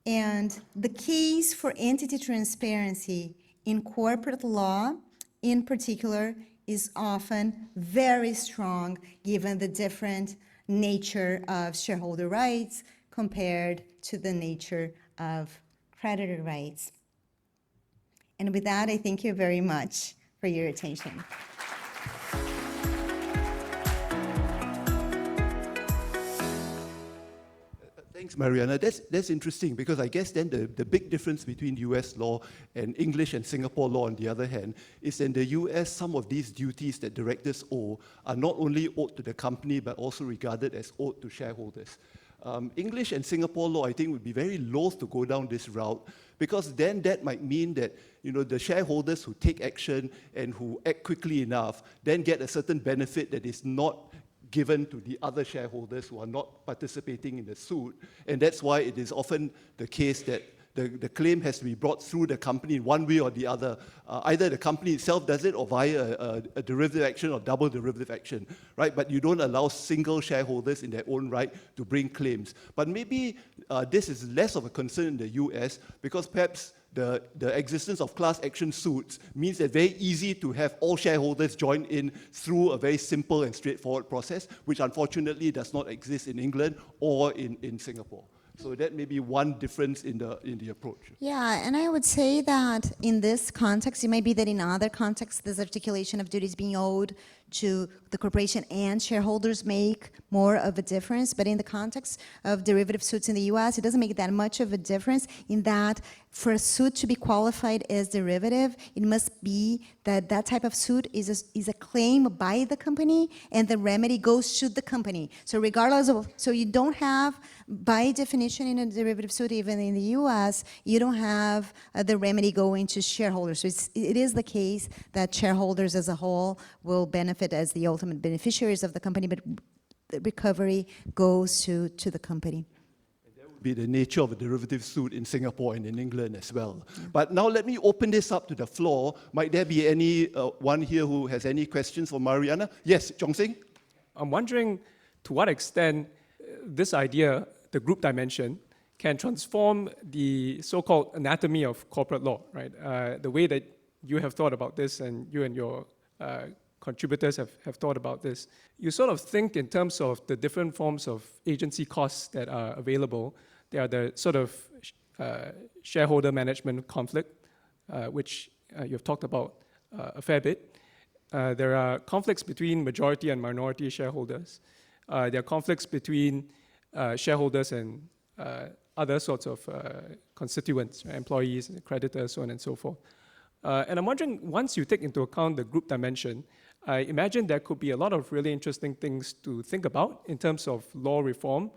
And the case for entity transparency in corporate law, in particular, is often very strong given the different nature of shareholder rights compared to the nature of creditor rights. And with that, I thank you very much for your attention. Thanks, Mariana. That's interesting, because I guess then the big difference between US law and English and Singapore law, on the other hand, is in the US, some of these duties that directors owe are not only owed to the company, but also regarded as owed to shareholders. English and Singapore law, I think, would be very loath to go down this route, because then that might mean that the shareholders who take action and who act quickly enough then get a certain benefit that is not given to the other shareholders who are not participating in the suit. And that's why it is often the case that the claim has to be brought through the company in one way or the other. Either the company itself does it or via a derivative action or double derivative action, right? But you don't allow single shareholders in their own right to bring claims. But maybe this is less of a concern in the US, because perhaps the existence of class action suits means that it's very easy to have all shareholders join in through a very simple and straightforward process, which unfortunately does not exist in England or in Singapore. So that may be one difference in the approach. Yeah, and I would say that in this context, it may be that in other contexts, this articulation of duties being owed to the corporation and shareholders make more of a difference. But in the context of derivative suits in the US, it doesn't make that much of a difference in that for a suit to be qualified as derivative, it must be that that type of suit is a claim by the company, and the remedy goes to the company. So regardless of, so you don't have, by definition in a derivative suit, even in the US, you don't have the remedy going to shareholders. So it is the case that shareholders as a whole will benefit as the ultimate beneficiaries of the company, but the recovery goes to the company. Be the nature of a derivative suit in Singapore and in England as well. But now let me open this up to the floor. Might there be any one here who has any questions for Mariana? Yes, Chong Sing? I'm wondering to what extent this idea, the group dimension, can transform the so-called anatomy of corporate law, right? The way that you have thought about this and you and your contributors have thought about this. You sort of think in terms of the different forms of agency costs that are available. There are the sort of shareholder management conflict, which you've talked about a fair bit. There are conflicts between majority and minority shareholders. There are conflicts between shareholders and other sorts of constituents, employees, creditors, so on and so forth. And I'm wondering, once you take into account the group dimension, I imagine there could be a lot of really interesting things to think about in terms of law reform,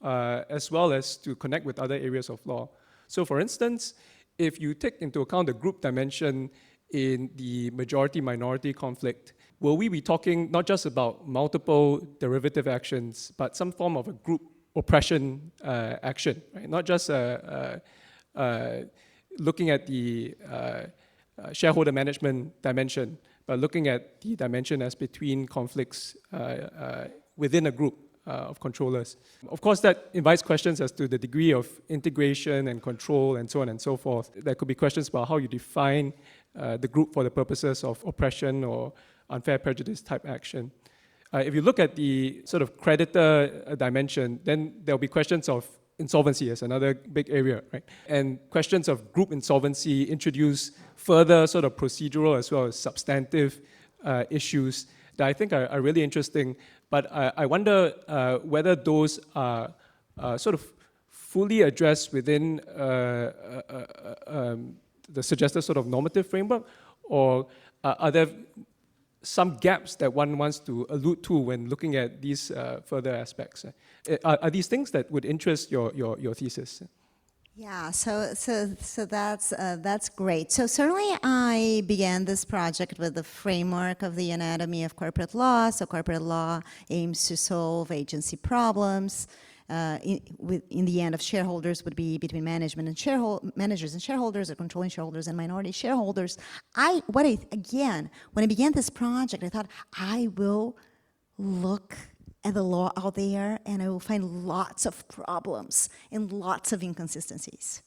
as well as to connect with other areas of law. So for instance, if you take into account the group dimension in the majority-minority conflict, will we be talking not just about multiple derivative actions, but some form of a group oppression action, right? Not just looking at the shareholder management dimension, but looking at the dimension as between conflicts within a group of controllers. Of course, that invites questions as to the degree of integration and control and so on and so forth. There could be questions about how you define the group for the purposes of oppression or unfair prejudice type action. If you look at the sort of creditor dimension, then there'll be questions of insolvency as another big area, right? And questions of group insolvency introduce further sort of procedural as well as substantive issues that I think are really interesting. But I wonder whether those are sort of fully addressed within the suggested sort of normative framework, or are there some gaps that one wants to allude to when looking at these further aspects? Are these things that would interest your thesis? Yeah, so that's great. So certainly I began this project with the framework of the anatomy of corporate law. So corporate law aims to solve agency problems. In the end of shareholders would be between management and managers and shareholders, or controlling shareholders and minority shareholders. When I began this project, I thought I will look at the law out there and I will find lots of problems and lots of inconsistencies.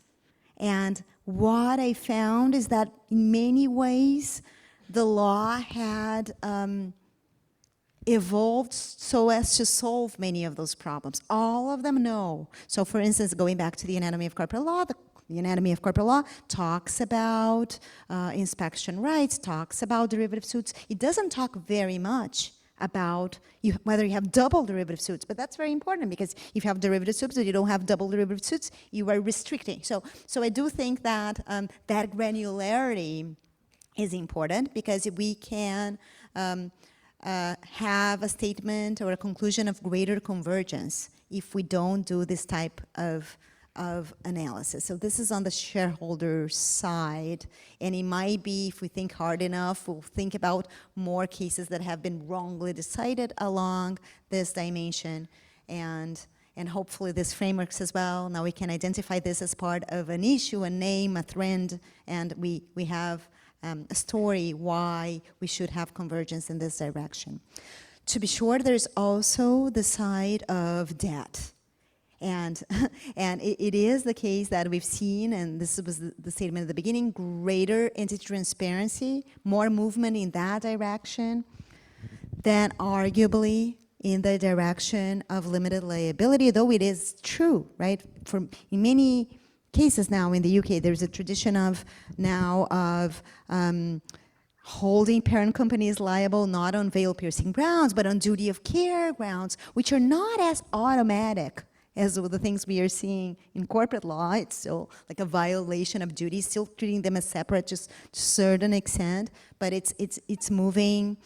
And what I found is that in many ways, the law had evolved so as to solve many of those problems. All of them, no. So for instance, going back to the anatomy of corporate law, the anatomy of corporate law talks about inspection rights, talks about derivative suits. It doesn't talk very much about whether you have double derivative suits, but that's very important, because if you have derivative suits and you don't have double derivative suits, you are restricting. So I do think that that granularity is important, because we can have a statement or a conclusion of greater convergence if we don't do this type of analysis. So this is on the shareholder side, and it might be, if we think hard enough, we'll think about more cases that have been wrongly decided along this dimension, and hopefully this frameworks as well. Now we can identify this as part of an issue, a name, a trend, and we have a story why we should have convergence in this direction. To be sure, there's also the side of debt. And it is the case that we've seen, and this was the statement at the beginning, greater entity transparency, more movement in that direction than arguably in the direction of limited liability, though it is true, right? In many cases now in the UK, there's a tradition of holding parent companies liable not on veil-piercing grounds, but on duty of care grounds, which are not as automatic as with the things we are seeing in corporate law. It's still like a violation of duty, still treating them as separate, just to a certain extent, but it's moving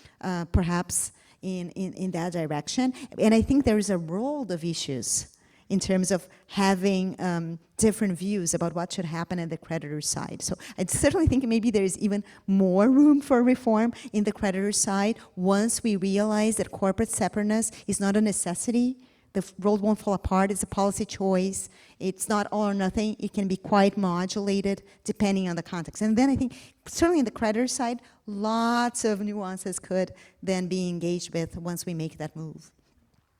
perhaps in that direction. And I think there is a world of issues in terms of having different views about what should happen at the creditor side. So I certainly think maybe there's even more room for reform in the creditor side once we realize that corporate separateness is not a necessity. The world won't fall apart. It's a policy choice. It's not all or nothing. It can be quite modulated depending on the context. And then I think certainly in the creditor side, lots of nuances could then be engaged with once we make that move.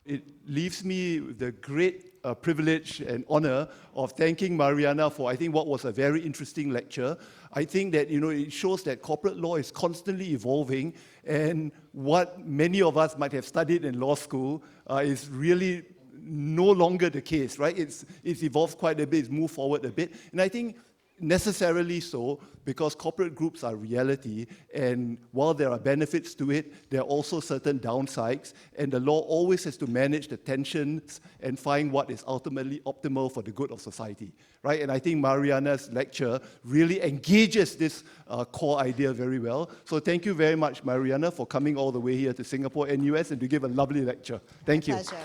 It leaves me with the great privilege and honor of thanking Mariana for, I think, what was a very interesting lecture. I think that, it shows that corporate law is constantly evolving, and what many of us might have studied in law school is really no longer the case, right? It's evolved quite a bit, it's moved forward a bit, and I think necessarily so, because corporate groups are reality, and while there are benefits to it, there are also certain downsides, and the law always has to manage the tensions and find what is ultimately optimal for the good of society, right? And I think Mariana's lecture really engages this core idea very well. So thank you very much, Mariana, for coming all the way here to Singapore NUS and to give a lovely lecture. Thank you. Pleasure.